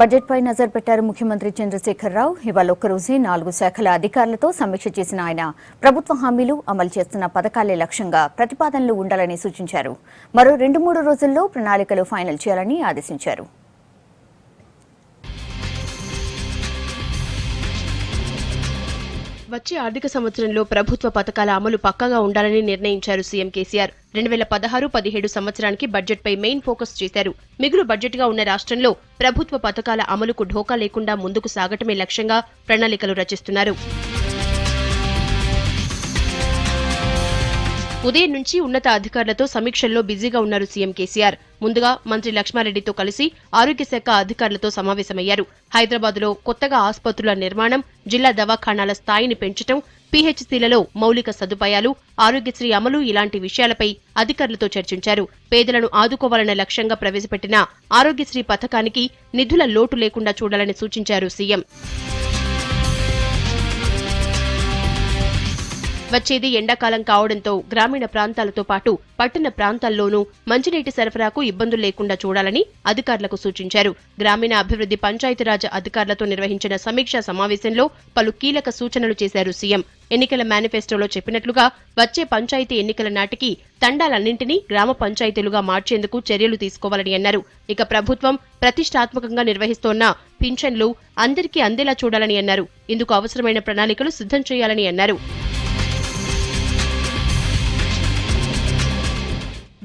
బడ్జెట్పై నజర్ పెట్టారు ముఖ్యమంత్రి చంద్రశేఖరరావు. ఇవాళ ఒక్కరోజే 4 శాఖల అధికారులతో సమీక్ష చేసిన ఆయన ప్రభుత్వ హామీలు, అమలు చేస్తున్న పథకాలే లక్ష్యంగా ప్రతిపాదనలు ఉండాలని సూచించారు. మరో 2-3 రోజుల్లో ప్రణాళికలు ఫైనల్ చేయాలని ఆదేశించారు. వచ్చే ఆర్థిక సంవత్సరంలో ప్రభుత్వ పథకాల అమలు పక్కాగా ఉండాలని నిర్ణయించారు సీఎం కేసీఆర్. 2016-17 సంవత్సరానికి బడ్జెట్పై మెయిన్ ఫోకస్ చేశారు. మిగులు బడ్జెట్గా ఉన్న రాష్ట్రంలో ప్రభుత్వ పథకాల అమలుకు ఢోకా లేకుండా ముందుకు సాగటమే లక్ష్యంగా ప్రణాళికలు రచిస్తున్నారు. ఉదయం నుంచి ఉన్నత అధికారులతో సమీక్షల్లో బిజీగా ఉన్నారు సీఎం కేసీఆర్. ముందుగా మంత్రి లక్ష్మారెడ్డితో కలిసి ఆరోగ్య శాఖ అధికారులతో సమావేశమయ్యారు. హైదరాబాద్లో కొత్తగా ఆసుపత్రుల నిర్మాణం, జిల్లా దవాఖానాల స్థాయిని పెంచడం, పీహెచ్సీలలో మౌలిక సదుపాయాలు, ఆరోగ్యశ్రీ అమలు ఇలాంటి విషయాలపై అధికారులతో చర్చించారు. పేదలను ఆదుకోవాలన్న లక్ష్యంగా ప్రవేశపెట్టిన ఆరోగ్యశ్రీ పథకానికి నిధుల లోటు లేకుండా చూడాలని సూచించారు సీఎం. వచ్చేది ఎండాకాలం కావడంతో గ్రామీణ ప్రాంతాలతో పాటు పట్టణ ప్రాంతాల్లోనూ మంచినీటి సరఫరాకు ఇబ్బందులు లేకుండా చూడాలని అధికారులకు సూచించారు. గ్రామీణ అభివృద్ధి పంచాయతీరాజ్ అధికారులతో నిర్వహించిన సమీక్షా సమావేశంలో పలు కీలక సూచనలు చేశారు సీఎం. ఎన్నికల మేనిఫెస్టోలో చెప్పినట్లుగా వచ్చే పంచాయతీ ఎన్నికల నాటికి తండాలన్నింటినీ గ్రామ పంచాయతీలుగా మార్చేందుకు చర్యలు తీసుకోవాలని అన్నారు. ఇక ప్రభుత్వం ప్రతిష్టాత్మకంగా నిర్వహిస్తోన్న పింఛన్లు అందరికీ అందేలా చూడాలని అన్నారు. ఇందుకు అవసరమైన ప్రణాళికలు సిద్ధం చేయాలని అన్నారు.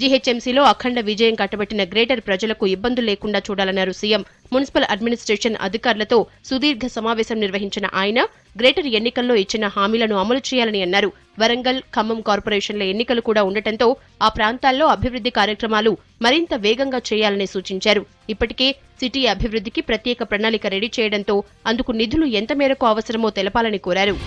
జీహెచ్ఎంసీలో అఖండ విజయం కట్టబెట్టిన గ్రేటర్ ప్రజలకు ఇబ్బందులు లేకుండా చూడాలన్నారు సీఎం. మున్సిపల్ అడ్మినిస్ట్రేషన్ అధికారులతో సుదీర్ఘ సమావేశం నిర్వహించిన ఆయన గ్రేటర్ ఎన్నికల్లో ఇచ్చిన హామీలను అమలు చేయాలని అన్నారు. వరంగల్, ఖమ్మం కార్పొరేషన్ల ఎన్నికలు కూడా ఉండటంతో ఆ ప్రాంతాల్లో అభివృద్ధి కార్యక్రమాలు మరింత వేగంగా చేయాలని సూచించారు. ఇప్పటికే సిటీ అభివృద్ధికి ప్రత్యేక ప్రణాళిక రెడీ చేయడంతో అందుకు నిధులు ఎంత మేరకు అవసరమో తెలపాలని కోరారు.